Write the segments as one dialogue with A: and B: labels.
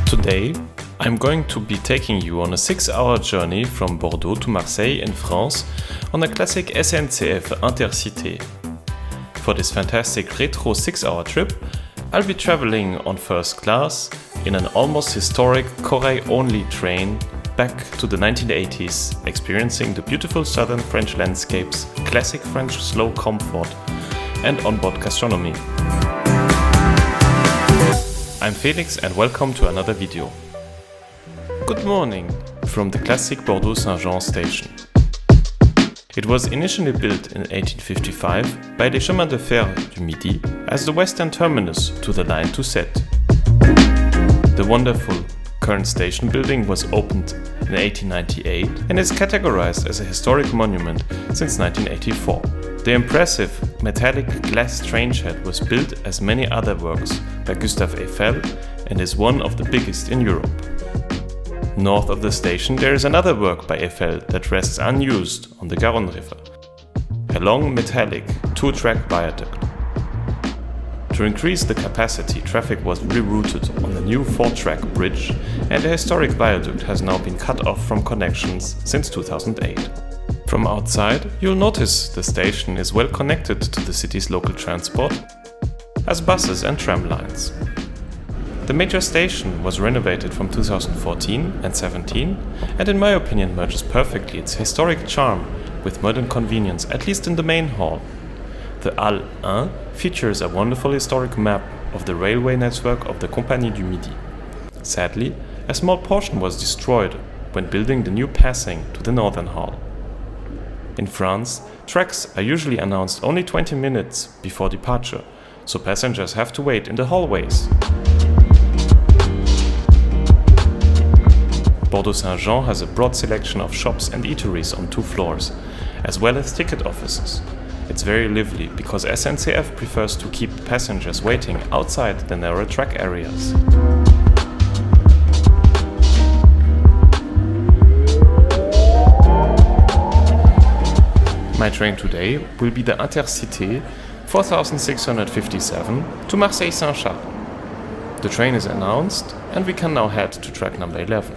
A: Today, I'm going to be taking you on a 6-hour journey from Bordeaux to Marseille in France on a classic SNCF Intercités. For this fantastic retro 6-hour trip, I'll be traveling on first class in an almost historic Corail-only train back to the 1980s, experiencing the beautiful southern French landscapes, classic French slow comfort, and onboard gastronomy. I'm Felix and welcome to another video. Good morning from the classic Bordeaux St Jean station. It was initially built in 1855 by les Chemins de Fer du Midi as the western terminus to the line to Sète. The wonderful current station building was opened in 1898 and is categorized as a historic monument since 1984. The impressive metallic glass train shed was built as many other works by Gustave Eiffel and is one of the biggest in Europe. North of the station there is another work by Eiffel that rests unused on the Garonne River, a long metallic 2-track viaduct. To increase the capacity, traffic was rerouted on the new 4-track bridge, and the historic viaduct has now been cut off from connections since 2008. From outside, you'll notice the station is well connected to the city's local transport, as buses and tram lines. The major station was renovated from 2014 and 17, and in my opinion merges perfectly its historic charm with modern convenience, at least in the main hall. The Halle 1 features a wonderful historic map of the railway network of the Compagnie du Midi. Sadly, a small portion was destroyed when building the new passing to the northern hall. In France, tracks are usually announced only 20 minutes before departure, so passengers have to wait in the hallways. Bordeaux St Jean has a broad selection of shops and eateries on 2 floors, as well as ticket offices. It's very lively because SNCF prefers to keep passengers waiting outside the narrow track areas. My train today will be the Intercité 4657 to Marseille St Jean. The train is announced and we can now head to track number 11.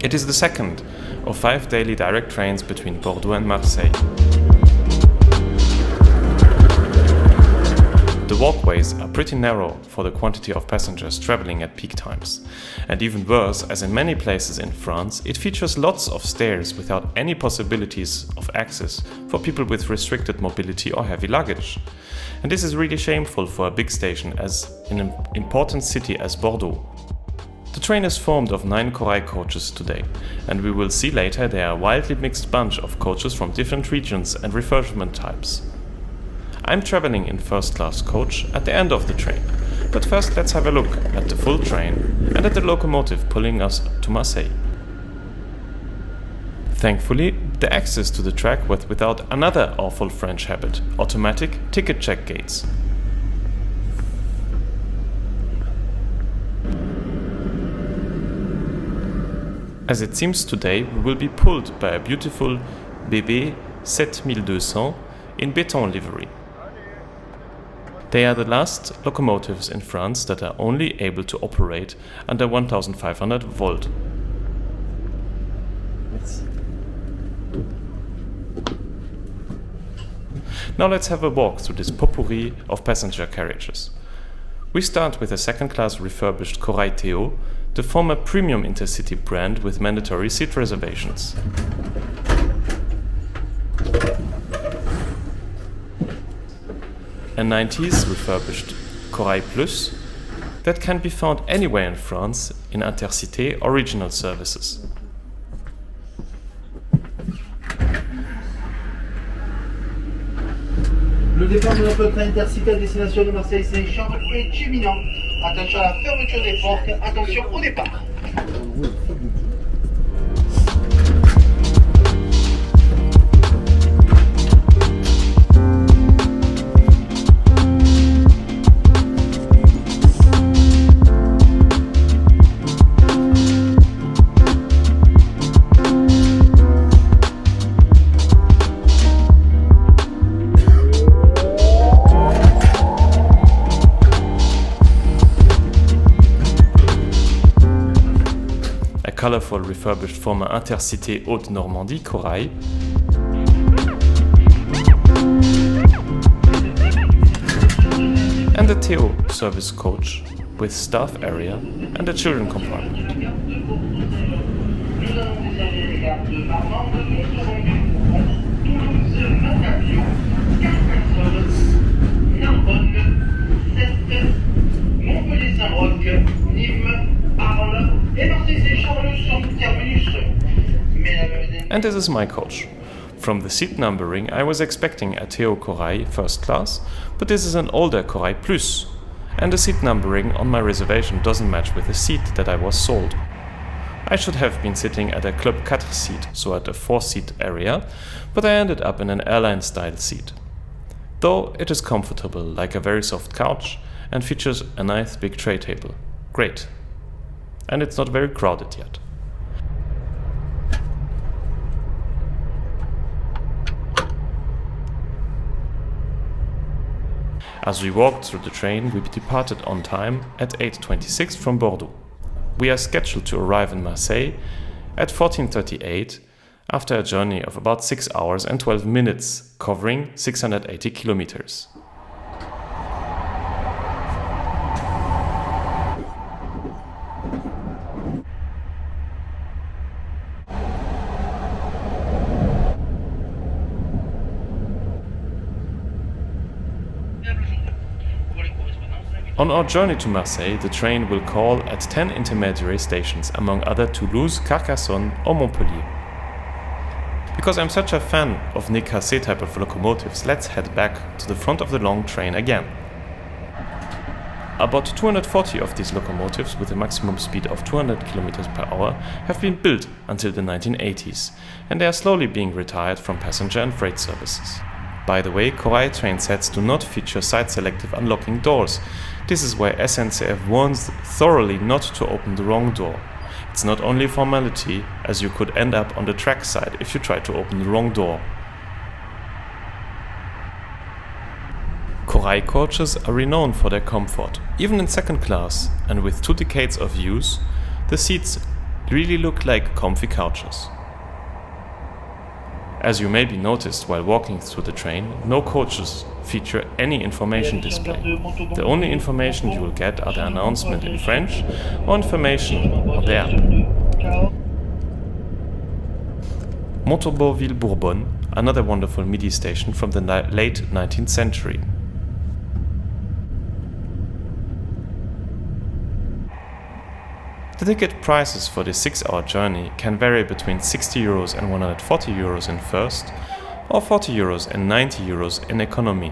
A: It is the second of 5 daily direct trains between Bordeaux and Marseille. The walkways are pretty narrow for the quantity of passengers traveling at peak times. And even worse, as in many places in France, it features lots of stairs without any possibilities of access for people with restricted mobility or heavy luggage. And this is really shameful for a big station as in an important city as Bordeaux. The train is formed of 9 Corail coaches today, and we will see later they are a wildly mixed bunch of coaches from different regions and refurbishment types. I'm traveling in first class coach at the end of the train, but first let's have a look at the full train and at the locomotive pulling us to Marseille. Thankfully, the access to the track was without another awful French habit, automatic ticket check gates. As it seems today, we will be pulled by a beautiful BB 7200 in Béton livery. They are the last locomotives in France that are only able to operate under 1500 volt. Now let's have a walk through this potpourri of passenger carriages. We start with a second-class refurbished Corail, the former premium intercity brand with mandatory seat reservations. A 90s refurbished Corail plush that can be found anywhere in France in Intercité original services.
B: Le départ de notre train Intercité à destination de Marseille St Jean est imminent. Attention à la fermeture des portes, attention au départ.
A: colourful refurbished former Intercités Haute-Normandie Corail, and the Theo service coach with staff area and a children compartment.
B: Montpellier, Nîmes, Arles et Marseille sont terminus.
A: And this is my coach. From the seat numbering, I was expecting a Theo Corail first class, but this is an older Corail Plus, and the seat numbering on my reservation doesn't match with the seat that I was sold. I should have been sitting at a Club 4 seat, so at a 4-seat area, but I ended up in an airline-style seat. Though it is comfortable, like a very soft couch, and features a nice big tray table. Great. And it's not very crowded yet. As we walked through the train, we departed on time at 8:26 from Bordeaux. We are scheduled to arrive in Marseille at 14:38 after a journey of about 6 hours and 12 minutes, covering 680 kilometers. On our journey to Marseille, the train will call at 10 intermediary stations, among other Toulouse, Carcassonne or Montpellier. Because I'm such a fan of nez cassé type of locomotives, let's head back to the front of the long train again. About 240 of these locomotives with a maximum speed of 200 km per hour have been built until the 1980s, and they are slowly being retired from passenger and freight services. By the way, Corail train sets do not feature side-selective unlocking doors. This is why SNCF warns thoroughly not to open the wrong door. It's not only a formality, as you could end up on the track side if you try to open the wrong door. Corail coaches are renowned for their comfort. Even in second class, and with 2 decades of use, the seats really look like comfy couches. As you maybe noticed while walking through the train, no coaches feature any information display. The only information you will get are the announcement in French or information on the app. Montauban-Ville-Bourbonne, another wonderful midi station from the late 19th century. The ticket prices for this 6-hour journey can vary between €60 and €140 in first, or €40 and €90 in economy.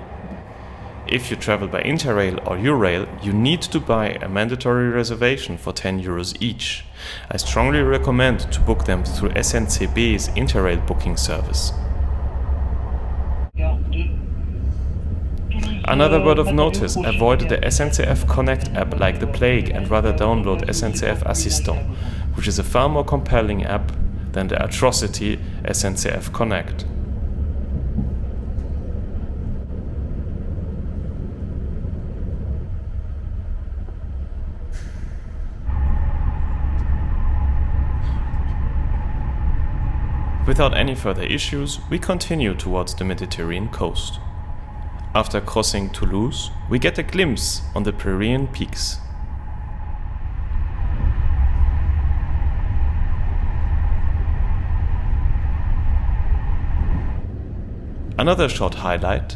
A: If you travel by Interrail or Eurail, you need to buy a mandatory reservation for €10 each. I strongly recommend to book them through SNCB's Interrail booking service. Another word of notice, avoid the SNCF Connect app like the plague and rather download SNCF Assistant, which is a far more compelling app than the atrocity SNCF Connect. Without any further issues, we continue towards the Mediterranean coast. After crossing Toulouse, we get a glimpse on the Pyrenean peaks. Another short highlight,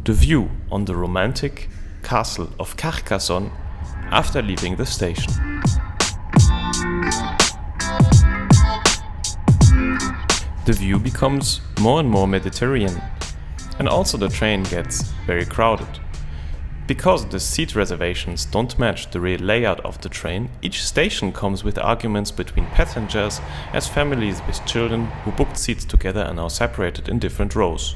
A: the view on the romantic castle of Carcassonne after leaving the station. The view becomes more and more Mediterranean. And also the train gets very crowded. Because the seat reservations don't match the real layout of the train, each station comes with arguments between passengers as families with children who booked seats together are now separated in different rows.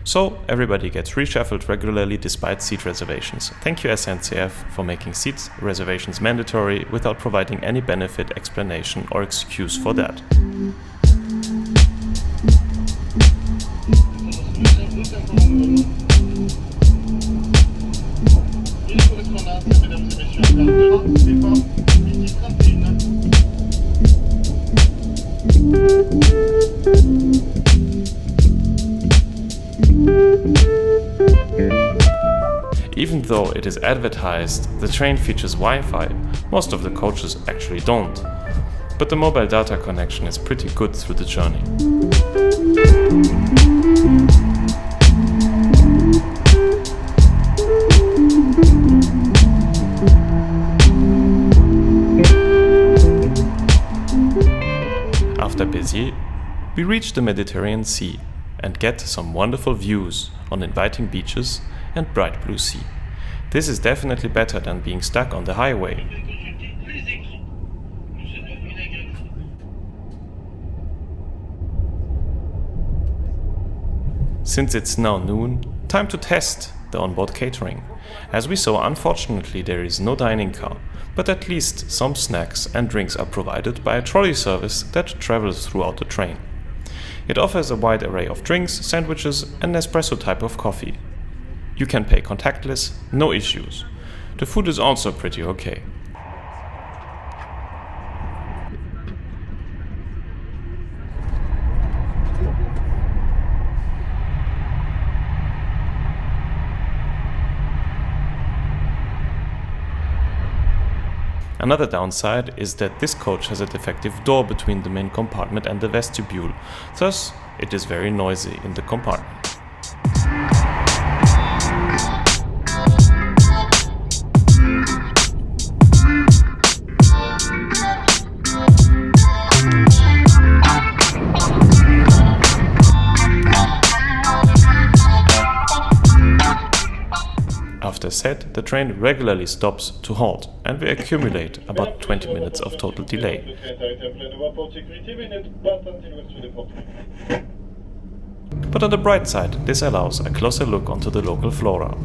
A: So everybody gets reshuffled regularly despite seat reservations. Thank you SNCF for making seat reservations mandatory without providing any benefit, explanation or excuse for that. though it is advertised the train features Wi-Fi, most of the coaches actually don't. But the mobile data connection is pretty good through the journey. After Béziers, we reach the Mediterranean Sea and get some wonderful views on inviting beaches and bright blue sea. This is definitely better than being stuck on the highway. Since it's now noon, time to test the onboard catering. As we saw, unfortunately there is no dining car, but at least some snacks and drinks are provided by a trolley service that travels throughout the train. It offers a wide array of drinks, sandwiches and Nespresso type of coffee. You can pay contactless, no issues. The food is also pretty okay. Another downside is that this coach has a defective door between the main compartment and the vestibule, thus it is very noisy in the compartment. After set, the train regularly stops to halt and we accumulate about 20 minutes of total delay. But on the bright side, this allows a closer look onto the local flora.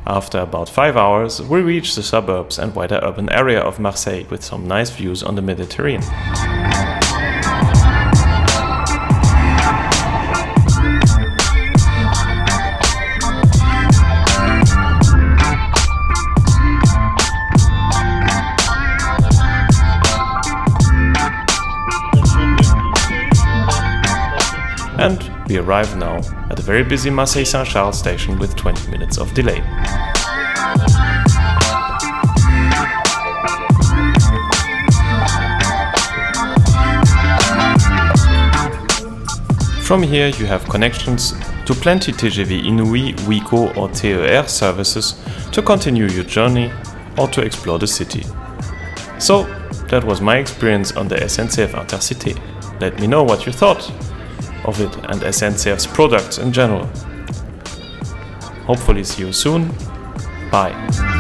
A: After about 5 hours, we reach the suburbs and wider urban area of Marseille with some nice views on the Mediterranean. And we arrive now at the very busy Marseille St Charles station with 20 minutes of delay. From here you have connections to plenty TGV Inouï, Ouigo or TER services to continue your journey or to explore the city. So that was my experience on the SNCF Intercités. Let me know what you thought of it and SNCF's products in general. Hopefully see you soon. Bye.